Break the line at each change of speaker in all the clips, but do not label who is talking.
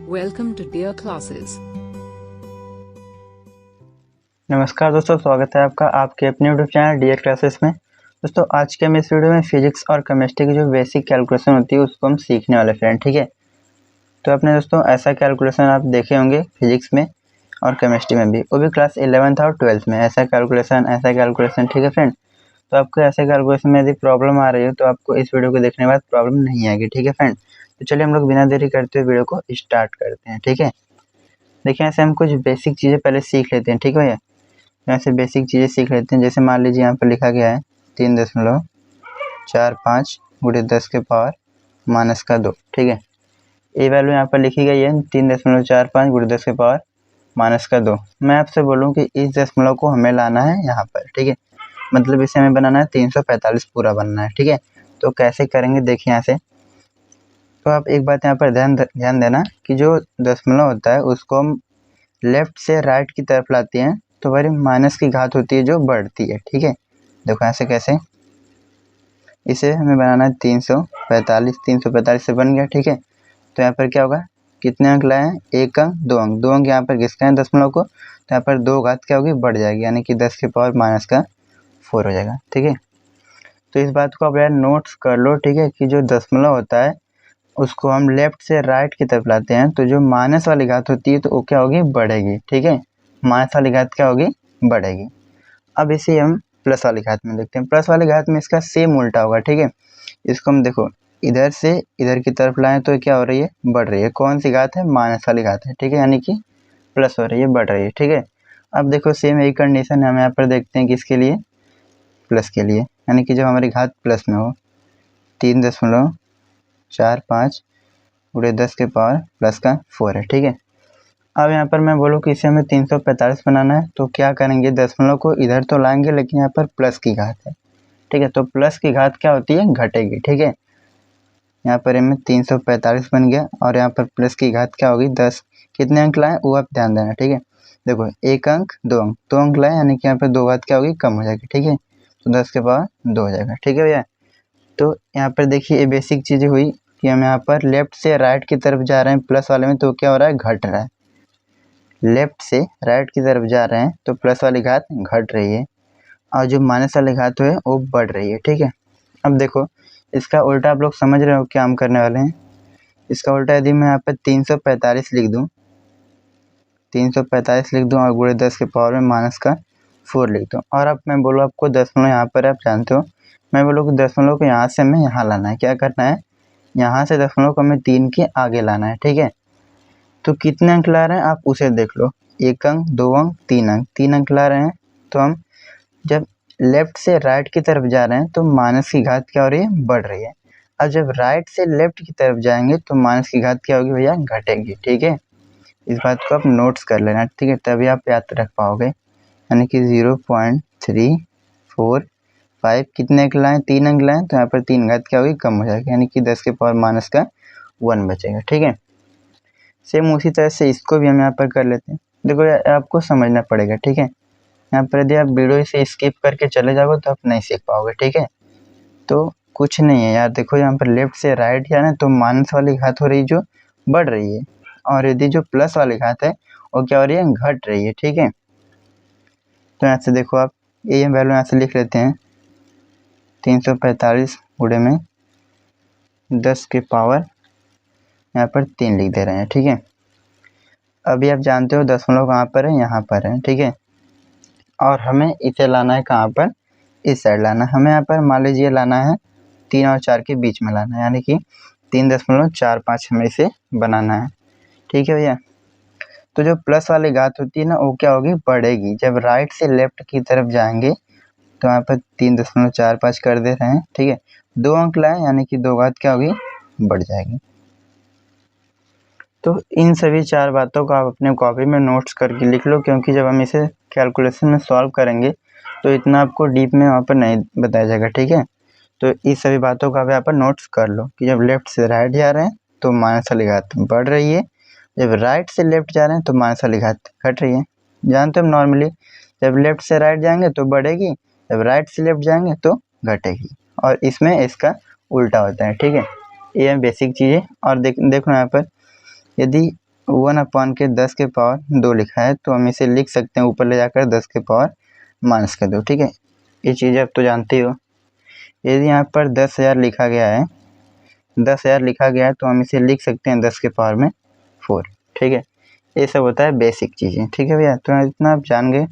Welcome to Dear Classes.
नमस्कार दोस्तों, स्वागत है आपका आपके अपने यूट्यूब चैनल डियर क्लासेस में। दोस्तों आज के हम इस वीडियो में फिजिक्स और केमिस्ट्री की जो बेसिक कैलकुलेशन होती है उसको हम सीखने वाले फ्रेंड, ठीक है। तो आपने दोस्तों ऐसा कैलकुलेशन आप देखे होंगे फिजिक्स में और केमिस्ट्री में भी, वो भी क्लास 11th और 12th में ऐसा कैलकुलेशन, ठीक है फ्रेंड। तो आपको ऐसे कैलकुलेशन में यदि प्रॉब्लम आ रही हो तो आपको इस वीडियो को देखने के बाद प्रॉब्लम नहीं आएगी, ठीक है फ्रेंड। तो चलिए हम लोग बिना देरी करते हुए वीडियो को स्टार्ट करते हैं, ठीक है। देखिए ऐसे हम कुछ बेसिक चीज़ें पहले सीख लेते हैं, ठीक है भैया। यहाँ से बेसिक चीज़ें सीख लेते हैं। जैसे मान लीजिए यहाँ पर लिखा गया है 3.45 गुणे 10 के पावर -2, ठीक है। ये वैल्यू यहाँ पर लिखी गई है 3.45 गुणे 10 के पावर -2। मैं आपसे बोलूँ कि इस दशमलव को हमें लाना है यहाँ पर, ठीक है। मतलब इसे हमें बनाना है 345 पूरा बनना है, ठीक है। तो कैसे करेंगे देखिए यहाँ से। तो आप एक बात यहाँ पर ध्यान देना कि जो दशमलव होता है उसको हम लेफ्ट से राइट की तरफ लाते हैं तो हमारी माइनस की घात होती है जो बढ़ती है, ठीक है। देखो यहाँ से कैसे, इसे हमें बनाना है 345 से बन गया, ठीक है। तो यहाँ पर क्या होगा, कितने अंक लाए हैं, एक अंक, दो अंक यहाँ पर घिसके हैं दशमलव को, तो यहाँ पर दो घात क्या होगी, बढ़ जाएगी, यानी कि 10 के पावर -4 हो जाएगा, ठीक है। तो इस बात को आप यार नोट्स कर लो, ठीक है, कि जो दशमलव होता है उसको हम लेफ्ट से राइट की तरफ लाते हैं तो जो माइनस वाली घात होती है तो वो क्या होगी, बढ़ेगी, ठीक है। माइनस वाली घात क्या होगी, बढ़ेगी। अब इसे हम प्लस वाली घात में देखते हैं। प्लस वाली घात में इसका सेम उल्टा होगा, ठीक है। इसको हम देखो इधर से इधर की तरफ लाएं तो क्या हो रही है, बढ़ रही है। कौन सी घात है, माइनस वाली घात है, ठीक है, यानी कि प्लस हो रही है, बढ़ रही है, ठीक है। अब देखो सेम यही कंडीशन है, हम यहाँ पर देखते हैं किसके लिए, प्लस के लिए, यानी कि जब हमारी घात प्लस में हो। 3.45 गुणे 10 के पावर +4 है, ठीक है। अब यहाँ पर मैं बोलूँ कि इसे हमें 345 बनाना है तो क्या करेंगे, दशमलव को इधर तो लाएंगे लेकिन यहाँ पर प्लस की घात है, ठीक है। तो प्लस की घात क्या होती है, घटेगी, ठीक है। यहाँ पर हमें 345 बन गया और यहाँ पर प्लस की घात क्या होगी, 10। कितने अंक लाएं वो आप ध्यान देना, ठीक है। देखो एक अंक, दो अंक लाएं, यानी कि यहाँ पर दो घात क्या होगी, कम हो जाएगी, ठीक है। तो 10 के पावर 2 हो जाएगा, ठीक है भैया। तो यहाँ पर देखिए ये बेसिक चीज़ें हुई कि हम यहाँ पर लेफ्ट से राइट की तरफ जा रहे हैं प्लस वाले में, तो क्या हो रहा है, घट रहा है। लेफ्ट से राइट की तरफ जा रहे हैं तो प्लस वाली घात घट रही है और जो माइनस वाली घात है वो बढ़ रही है, ठीक है। अब देखो इसका उल्टा आप लोग समझ रहे हो क्या हम करने वाले हैं। इसका उल्टा यदि मैं यहाँ पर 345 लिख दूँ, 345 लिख दूँ और गुणे 10 के पावर में -4 लिख दूँ, और अब मैं बोलूँ आपको दशमलव यहाँ पर आप जानते हो, मैं बोलूँ कि दशमलव को यहाँ से हमें यहाँ लाना है। क्या करना है, यहाँ से दशमलव को हमें 3 के आगे लाना है, ठीक है। तो कितने अंक ला रहे हैं आप उसे देख लो, एक अंक, दो अंक, तीन अंक ला रहे हैं। तो हम जब लेफ्ट से राइट की तरफ जा रहे हैं तो माइनस की घात क्या हो रही है, बढ़ रही है। अब जब राइट से लेफ्ट की तरफ जाएंगे तो माइनस की घात क्या होगी भैया, घटेगी, ठीक है। इस बात को आप नोट्स कर लेना, ठीक है, तभी आप याद रख पाओगे। यानी कि 0.345 कितने अंक लाएँ, 3 अंक लाएँ, तो यहाँ पर 3 घात क्या होगी, कम हो जाएगी, यानी कि 10 के पावर -1 बचेगा, ठीक है। सेम उसी तरह से इसको भी हम यहाँ पर कर लेते हैं। देखो आपको समझना पड़ेगा, ठीक है। यहाँ पर यदि आप वीडियो से स्किप करके चले जाओगे तो आप नहीं सीख पाओगे, ठीक है। तो कुछ नहीं है यार, देखो यहाँ पर लेफ्ट से राइट जाना है तो माइनस वाली घात हो रही है जो बढ़ रही है, और यदि जो प्लस वाली घात है वो क्या हो रही है, घट रही है, ठीक है। तो यहाँ से देखो आप ये वैल्यू यहाँ से लिख लेते हैं, 345 गुणे में 10 के पावर यहाँ पर 3 लिख दे रहे हैं, ठीक है। अभी आप जानते हो दशमलव कहाँ पर है, यहाँ पर है, ठीक है। और हमें इसे लाना है कहाँ पर, इस साइड लाना है हमें। यहाँ पर मान लीजिए लाना है 3 और 4 के बीच में लाना है, यानी कि 3.45 हमें इसे बनाना है, ठीक है भैया। तो जो प्लस वाली घात होती है ना वो क्या होगी, बढ़ेगी। जब राइट से लेफ्ट की तरफ जाएंगे तो यहाँ पर 3.45 कर दे रहे हैं, ठीक है। दो अंक लाए यानी कि दो घात क्या होगी, बढ़ जाएगी। तो इन सभी 4 बातों को आप अपने कॉपी में नोट्स करके लिख लो, क्योंकि जब हम इसे कैलकुलेशन में सॉल्व करेंगे तो इतना आपको डीप में वहाँ पर नहीं बताया जाएगा, ठीक है। तो इस सभी बातों का आप यहाँ पर नोट्स कर लो कि जब लेफ्ट से राइट जा रहे हैं तो माइनस वाली घात बढ़ रही है, जब राइट से लेफ्ट जा रहे हैं तो माइनस वाली घात घट रही है। जानते हो नॉर्मली जब लेफ्ट से राइट जाएंगे तो बढ़ेगी, जब राइट से लेफ्ट जाएंगे तो घटेगी, और इसमें इसका उल्टा होता है, ठीक है। ये है बेसिक चीज़ें। और देखो यहाँ पर यदि 1/10 लिखा है, तो हम इसे लिख सकते हैं ऊपर ले जाकर 10⁻², ठीक है। ये चीज़ आप तो जानते हो। यदि यहाँ पर 10,000 लिखा गया है, 10,000 लिखा गया है, तो हम इसे लिख सकते हैं 10⁻4, ठीक है। ये सब होता है बेसिक चीज़ें, ठीक है भैया। तो इतना आप जान गए।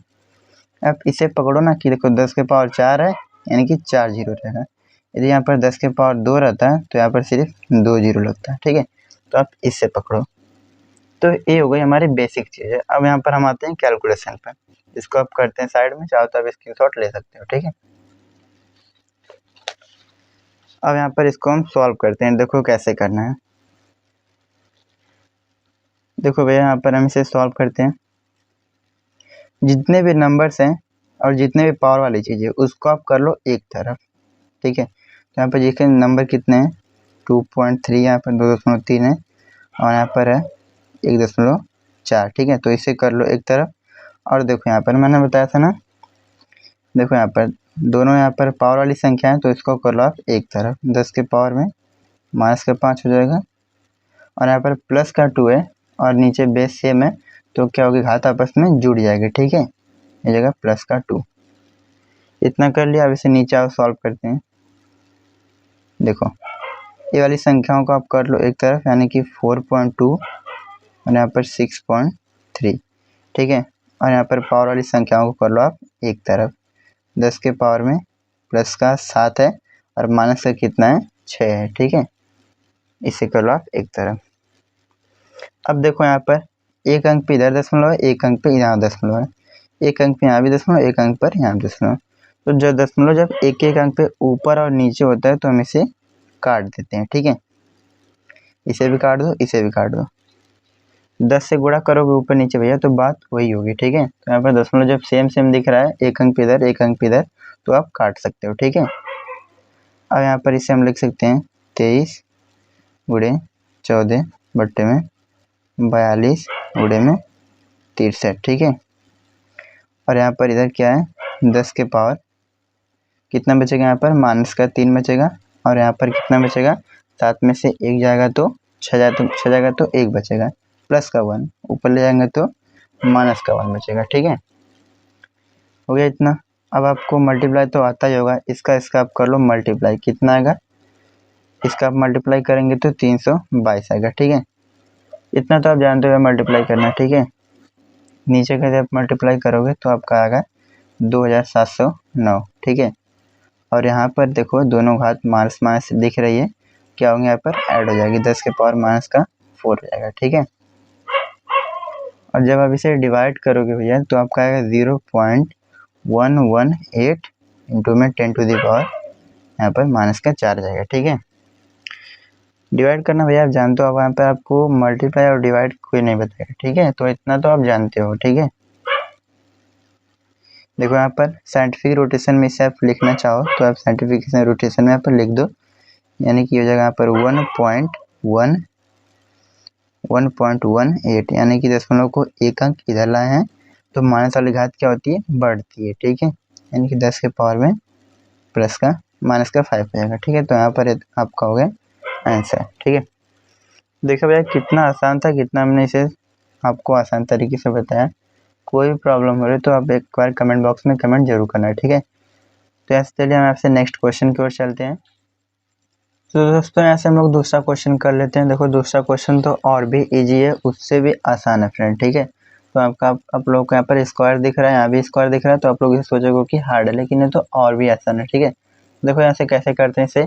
अब इसे पकड़ो ना कि देखो 10⁻4 है, यानी कि 4 जीरो रहेगा। यदि यहाँ पर 10⁻2 रहता है तो यहाँ पर सिर्फ 2 जीरो लगता है, ठीक है। तो आप इससे पकड़ो। तो ये हो गई हमारी बेसिक चीज़ है। अब यहाँ पर हम आते हैं कैलकुलेशन पर। इसको आप करते हैं साइड में, चाहो तो आप स्क्रीनशॉट ले सकते हो, ठीक है। अब यहाँ पर इसको हम सॉल्व करते हैं। देखो कैसे करना है। देखो भैया यहाँ पर हम इसे सॉल्व करते हैं। जितने भी नंबर्स हैं और जितने भी पावर वाली चीज़ें उसको आप कर लो एक तरफ, ठीक है। तो यहाँ पर देखिए नंबर कितने हैं, 2.3, यहाँ पर 2.3 है और यहाँ पर है 1.4, ठीक है। तो इसे कर लो एक तरफ। और देखो यहाँ पर मैंने बताया था ना, देखो यहाँ पर दोनों यहाँ पर पावर वाली संख्या है, तो इसको कर लो आप एक तरफ। 10⁻⁻5 हो जाएगा और यहाँ पर +2 है और नीचे बेस सेम है, तो क्या होगी, घात आपस में जुड़ जाएगी, ठीक है। ये जगह +2 इतना कर लिया। अब इसे नीचे आओ सॉल्व करते हैं। देखो ये वाली संख्याओं को आप कर लो एक तरफ, यानी कि 4.2 और यहाँ पर 6.3, ठीक है। और यहाँ पर पावर वाली संख्याओं को कर लो आप एक तरफ। 10 के पावर में प्लस का 7 है और माइनस का कितना है, 6 है, ठीक है। इसे कर लो आप एक तरफ। अब देखो यहाँ पर एक अंक पे इधर दशमलव है, एक अंक पे यहाँ दशमलव है, एक अंक पे यहाँ भी दशमलव, एक अंक पर यहाँ दशमलव। तो जब दशमलव जब एक एक अंक पे ऊपर और नीचे होता है तो हम इसे काट देते हैं, ठीक है। इसे भी काट दो, इसे भी काट दो। 10 से गुणा करोगे ऊपर नीचे भैया तो बात वही होगी, ठीक है। तो यहाँ पर दशमलव जब सेम सेम दिख रहा है, एक अंक पे इधर एक अंक पे इधर, तो आप काट सकते हो, ठीक है। अब यहाँ पर इसे हम लिख सकते हैं 23 गुणे 14 बट्टे में 42 गुणे में 63, ठीक है। और यहाँ पर इधर क्या है, 10 के पावर कितना बचेगा, यहाँ पर -3 बचेगा और यहाँ पर कितना बचेगा, 7 में से 1 जाएगा तो 6 जाएगा तो 1 बचेगा, प्लस का 1 ऊपर ले जाएंगे तो माइनस का 1 बचेगा, ठीक है। हो गया इतना। अब आपको मल्टीप्लाई तो आता ही होगा, इसका आप कर लो मल्टीप्लाई। कितना आएगा, इसका आप मल्टीप्लाई करेंगे तो 322 आएगा, ठीक है। इतना तो आप जानते हो मल्टीप्लाई करना, ठीक है। नीचे का जब मल्टीप्लाई करोगे तो आपका आएगा 2709, ठीक है। और यहाँ पर देखो दोनों घात माइनस माइनस दिख रही है, क्या होंगे यहाँ पर ऐड हो जाएगी, 10 के पावर -4 हो जाएगा, ठीक है। और जब आप इसे डिवाइड करोगे भैया तो आपका आएगा 0.118 इंटू में 10 टू द पावर यहाँ पर -4 जाएगा, ठीक है। डिवाइड करना भैया आप जानते हो, अब यहाँ पर आपको मल्टीप्लाई और डिवाइड कोई नहीं बताएगा, ठीक है। तो इतना तो आप जानते हो, ठीक है। देखो यहाँ पर साइंटिफिक रोटेशन में इसे आप लिखना चाहो तो आप साइंटिफिक रोटेशन में यहाँ पर लिख दो, यानी कि हो जाएगा यहाँ पर 1.18, यानी कि दशमलव को एक अंक इधर लाए हैं तो माइनस वाली घात क्या होती है, बढ़ती है, ठीक है। यानी कि 10 के पावर में प्लस का -5 हो जाएगा, ठीक है। तो यहाँ पर आपका हो गया आंसर, ठीक है। देखो भैया कितना आसान था, कितना हमने इसे आपको आसान तरीके से बताया। कोई भी प्रॉब्लम हो रही तो आप एक बार कमेंट बॉक्स में कमेंट जरूर करना, ठीक है। तो ऐसे चलिए हम आपसे नेक्स्ट क्वेश्चन की ओर चलते हैं। तो दोस्तों यहाँ से हम लोग दूसरा क्वेश्चन कर लेते हैं। देखो दूसरा क्वेश्चन तो और भी इजी है, उससे भी आसान है फ्रेंड, ठीक है। तो आप लोग को यहाँ पर स्क्वायर दिख रहा है, यहाँ भी स्क्वायर दिख रहा है, तो आप लोग इसे सोचोगे कि हार्ड है, लेकिन ये तो और भी आसान है, ठीक है। देखो यहाँ से कैसे करते हैं इसे।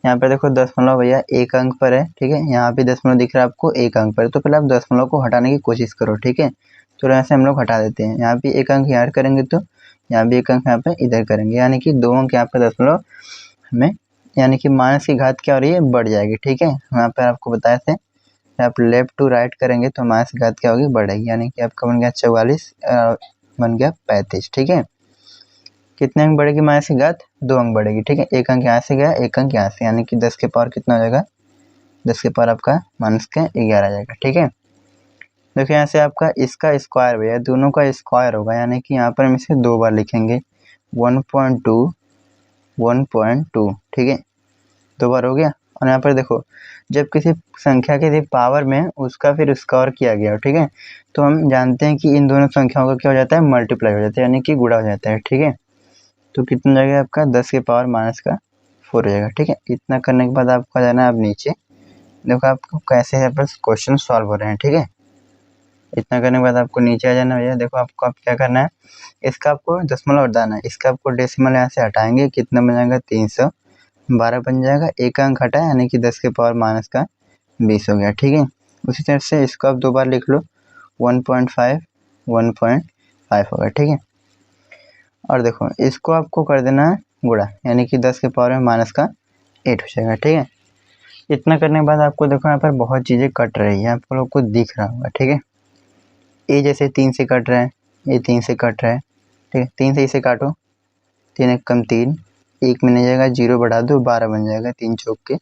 यहाँ पर देखो दशमलव भैया एक अंक पर है, ठीक है। यहाँ भी दशमलव दिख रहा है आपको एक अंक पर, तो पहले आप दशमलव को हटाने की कोशिश करो, ठीक है। तो यहाँ से हम लोग हटा देते हैं, यहाँ भी एक अंक यहाँ करेंगे तो यहाँ भी एक अंक यहाँ पे इधर करेंगे, यानी कि 2 अंक यहाँ पे दशमलव हमें, यानी कि माइनस की घात क्या हो रही है, बढ़ जाएगी, ठीक है। यहाँ पर आपको बताए थे आप लेफ्ट टू राइट करेंगे तो माइनस की घात क्या होगी, बढ़ेगी, यानी कि आपका बन गया 44 बन गया 35, ठीक है। कितने अंक बढ़ेगी माइनस की घात, 2 अंक बढ़ेगी, ठीक है। एक अंक यहाँ से गया, एक अंक यहाँ से, यानी कि 10 के पावर कितना हो जाएगा, 10 के पावर आपका -11 आ जाएगा, ठीक है। देखिए यहाँ से आपका इसका स्क्वायर भैया दोनों का स्क्वायर होगा, यानी कि यहाँ पर हम इसे 2 बार लिखेंगे 1.2, ठीक है, 2 बार हो गया। और यहाँ पर देखो जब किसी संख्या किसी पावर में उसका फिर स्क्वायर किया गया, ठीक है, तो हम जानते हैं कि इन दोनों संख्याओं का क्या हो जाता है, मल्टीप्लाई हो जाता है, यानी कि गुणा हो जाता है, ठीक है। तो कितना जाएगा आपका 10 के पावर माइनस का 4 हो जाएगा, ठीक है। इतना करने के बाद आपको आ जाना है अब नीचे, देखो आपको कैसे यहाँ पर क्वेश्चन सॉल्व हो रहे हैं, ठीक है। इतना करने के बाद आपको नीचे आ जाना भैया, देखो आपको आप क्या करना है, इसका आपको दशमलव हटाना है, इसका आपको डेसिमल यहाँ से हटाएंगे, कितना बन जाएगा 312 बन जाएगा, एक अंक हटा यानी कि 10 के पावर माइनस का 20 हो गया, ठीक है। उसी तरह से इसको आप दो बार लिख लो, 1.5 1.5 होगा, ठीक है। और देखो इसको आपको कर देना है गुणा, यानी कि 10 के पावर में माइनस का 8 हो जाएगा, ठीक है। इतना करने के बाद आपको देखो यहाँ पर बहुत चीज़ें कट रही है, आप लोग को दिख रहा होगा, ठीक है। ए जैसे 3 से कट रहा है, ये 3 से कट रहा है, ठीक है। 3 से इसे काटो, 3 एक कम 3, एक में नहीं जाएगा, 0 बढ़ा दो 12 बन जाएगा, 3 चौक के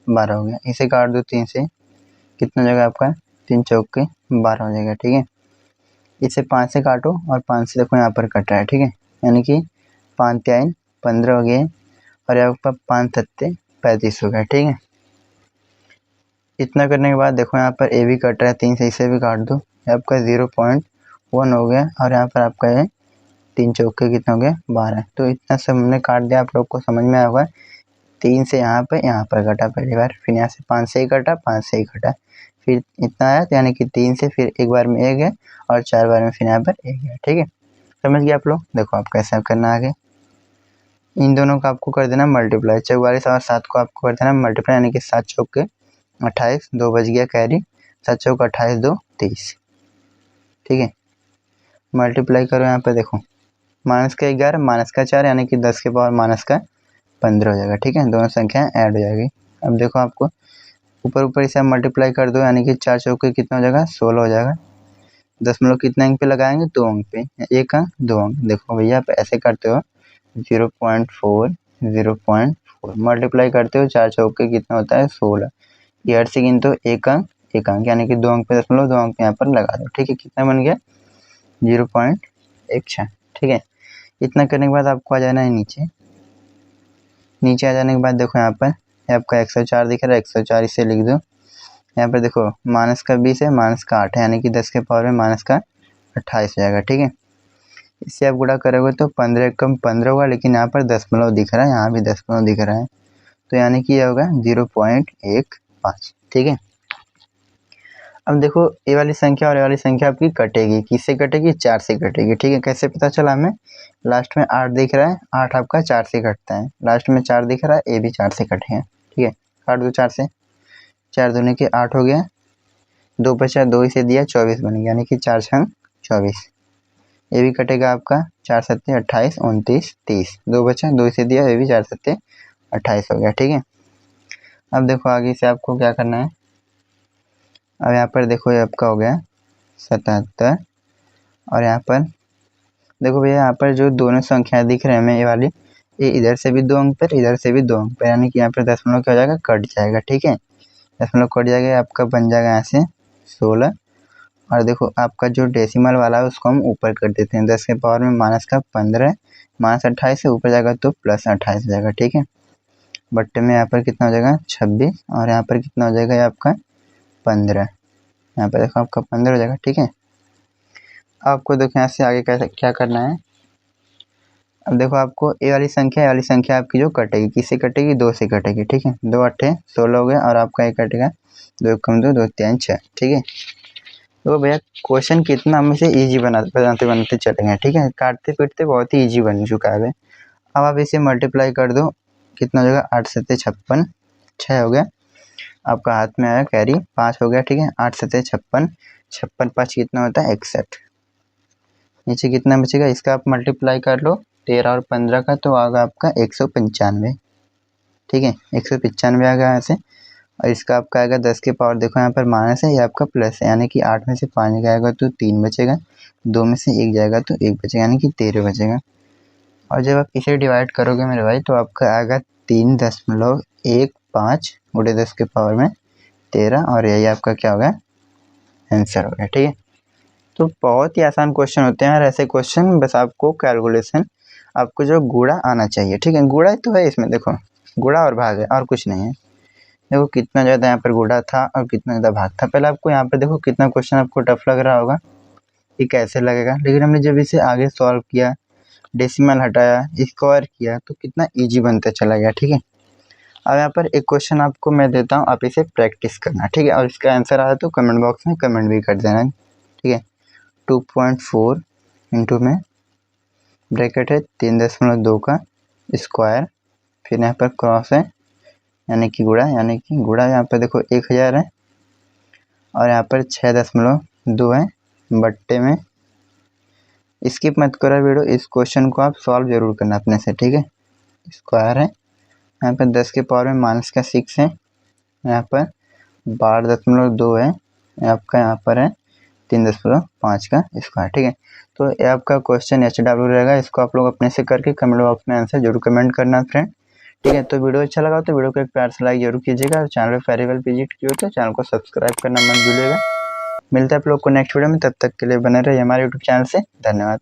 12 हो गया। इसे काट दो 3 से, कितना हो जाएगा आपका 3 चौक के 12 हो जाएगा, ठीक है। इसे 5 से काटो और 5 से देखो यहाँ पर कट रहा है, ठीक है, यानी कि 5 3 15 हो गए और यहाँ पर 5 7 35 हो गया, ठीक है। इतना करने के बाद देखो यहाँ पर ए भी कट रहा है, 3 से इसे भी काट दो, आपका 0.1 हो गया और यहाँ पर आपका ये 3 चौक के कितना हो गया 12। तो इतना सब हमने काट दिया, आप लोग को समझ में आया होगा। 3 से यहाँ पर कटा पहली बार, फिर यहाँ से 5 से ही कटा, 5 से ही कटा, फिर इतना आया, तो यानी कि 3 से फिर एक बार में 1 है और 4 बार में फिर यहाँ पर 1 है, ठीक है। समझ गए आप लोग। देखो आप कैसे करना आगे, इन दोनों का आपको कर देना मल्टीप्लाई, 44 और 7 को आपको कर देना मल्टीप्लाई, यानी कि 7 चौक के 28, 2 बज गया कैरी, 7 चौक 28 2 23, ठीक है। मल्टीप्लाई करो यहाँ पे, देखो माइनस का 11 माइनस का 4 यानी कि 10 के पावर माइनस का 15 हो जाएगा, ठीक है। दोनों संख्याएं ऐड हो जाएगी। अब देखो आपको ऊपर इसे मल्टीप्लाई कर दो, यानी कि 4 चौक के कितना हो जाएगा 16 हो जाएगा। दशमलव कितने अंक पे लगाएंगे, 2 अंक पे, 1 अंक 2 अंक। देखो भैया आप ऐसे करते हो 0.4 0.4 मल्टीप्लाई करते हो, 4 चौक के कितना होता है 16, ये 8 से गिनते हो 1 अंक 1 अंक, यानी कि 2 अंक पे दशमलव 2 अंक यहाँ पर लगा दो, ठीक है। कितना बन गया 0.16, ठीक है। इतना करने के बाद आपको आ जाना है नीचे, नीचे आ जाने के बाद देखो यहाँ पर आपका 104 दिख रहा है, 104 इसे लिख दो। यहाँ पर देखो माइनस का 20 है, माइनस का 8 है, यानी कि 10 के पावर में माइनस का 28 हो जाएगा, ठीक है। इससे आप गुणा करोगे तो 15 कम 15 होगा, लेकिन यहाँ पर दशमलव दिख रहा है, यहाँ भी दशमलव दिख रहा है, तो यानी कि यह होगा 0.15, ठीक है। अब देखो ये वाली संख्या और ये वाली संख्या आपकी कटेगी, किससे कटेगी 4 से कटेगी, ठीक है। कैसे पता चला हमें, लास्ट में 8 दिख रहा है, 8 आपका 4 से कटता है, लास्ट में 4 दिख रहा है, ये भी 4 से कटेगा, ठीक है। काट दो 4 से, 4 दूनी के 8 हो गया, 2 बचा 2 इसे दिया 24 बन गया, यानी कि 4 छंग 24। ये भी कटेगा आपका 4 7 28 29 30, 2 बचा 2 इसे दिया, ये भी 4 7 28 हो गया, ठीक है। अब देखो आगे से आपको क्या करना है, अब यहाँ पर देखो ये आपका हो गया 77 और यहाँ पर देखो भैया यहाँ पर जो दोनों संख्याएं दिख रहे हैं हमें, ये वाली, ये इधर से भी 2 अंक पर, इधर से भी 2 अंक पर, यानी कि यहाँ पर दशमलव क्या हो जाएगा कट जाएगा, ठीक है। दशमलव कट जाएगा, आपका बन जाएगा यहाँ से 16। और देखो आपका जो डेसिमल वाला है उसको हम ऊपर कर देते हैं, 10 के पावर में माइनस का 15 माइनस 28 से ऊपर जाएगा तो प्लस 28 हो जाएगा, ठीक है। बट्टे में यहाँ पर कितना हो जाएगा 26 और यहाँ पर कितना हो जाएगा ये आपका 15, यहाँ पर देखो आपका 15 हो जाएगा, ठीक है। आपको देखो यहाँ से आगे कैसे क्या करना है, अब देखो आपको ये वाली संख्या आपकी जो कटेगी, किससे कटेगी 2 से कटेगी, ठीक है। 2 8 16 हो गया और आपका ये कटेगा 2 कम 2 2 3 6, ठीक है। तो भैया क्वेश्चन कितना हम इसे ईजी बनाते चले गए, ठीक है। काटते पीटते बहुत ही ईजी बन चुका है। अब आप इसे मल्टीप्लाई कर दो, कितना हो जाएगा 8 7 56, 6 हो गया, आपका हाथ में आया कैरी 5 हो गया, ठीक है। 8 7 56, 56 5 कितना होता है 61, नीचे कितना बचेगा, इसका आप मल्टीप्लाई कर लो 13 और 15 का, तो आगा आपका 195, ठीक है। 195 आ गया यहाँ से, और इसका आपका आएगा 10 के पावर, देखो यहाँ पर माइनस है, ये आपका प्लस है, यानी कि 8 में से 5 जाएगा तो 3 बचेगा, 2 में से 1 जाएगा तो 1 बचेगा, यानी कि 13 बचेगा। और जब आप इसे डिवाइड करोगे मेरे भाई तो आपका आएगा 3.15 गुणे 10 के पावर में 13, और यही आपका क्या होगा आंसर होगा, ठीक है। तो बहुत ही आसान क्वेश्चन होते हैं यार ऐसे क्वेश्चन, बस आपको कैलकुलेशन, आपको जो गुणा आना चाहिए, ठीक है। गुणा तो है इसमें, देखो गुणा और भाग है और कुछ नहीं है, देखो कितना ज़्यादा यहाँ पर गुड़ा था और कितना ज़्यादा भाग था। पहले आपको यहाँ पर देखो कितना क्वेश्चन आपको टफ लग रहा होगा कि कैसे लगेगा, लेकिन हमने जब इसे आगे सॉल्व किया, डेसिमल हटाया, स्क्वायर किया, तो कितना ईजी बनता चला गया। ठीक है, अब यहाँ पर एक क्वेश्चन आपको मैं देता हूँ, आप इसे प्रैक्टिस करना। ठीक है, और इसका आंसर आया तो कमेंट बॉक्स में कमेंट भी कर देना। ठीक है, 2.4 इंटू में ब्रैकेट है 3.2 का स्क्वायर, फिर यहाँ पर क्रॉस है यानी कि गुड़ा यहाँ पर देखो 1000 है और यहाँ पर 6.2 है बट्टे में। स्किप मत करो वीडियो, इस क्वेश्चन को आप सॉल्व जरूर करना अपने से। ठीक है, स्क्वायर है, यहाँ पर 10 के पावर में -6 है, यहाँ पर 12.2 है, आपका यहाँ पर है 3.5 का स्क्वायर। ठीक है, तो ये आपका क्वेश्चन HW रहेगा। इसको आप लोग अपने से करके कमेंट बॉक्स में आंसर जरूर कमेंट करना फ्रेंड। ठीक है, तो वीडियो अच्छा लगा तो वीडियो को एक प्यार से लाइक जरूर कीजिएगा और चैनल पर पहली बार विजिट किए तो चैनल को सब्सक्राइब करना मत भूलिएगा। मिलता है आप लोग को नेक्स्ट वीडियो में, तब तक के लिए बने रहिए हमारे यूट्यूब चैनल से। धन्यवाद।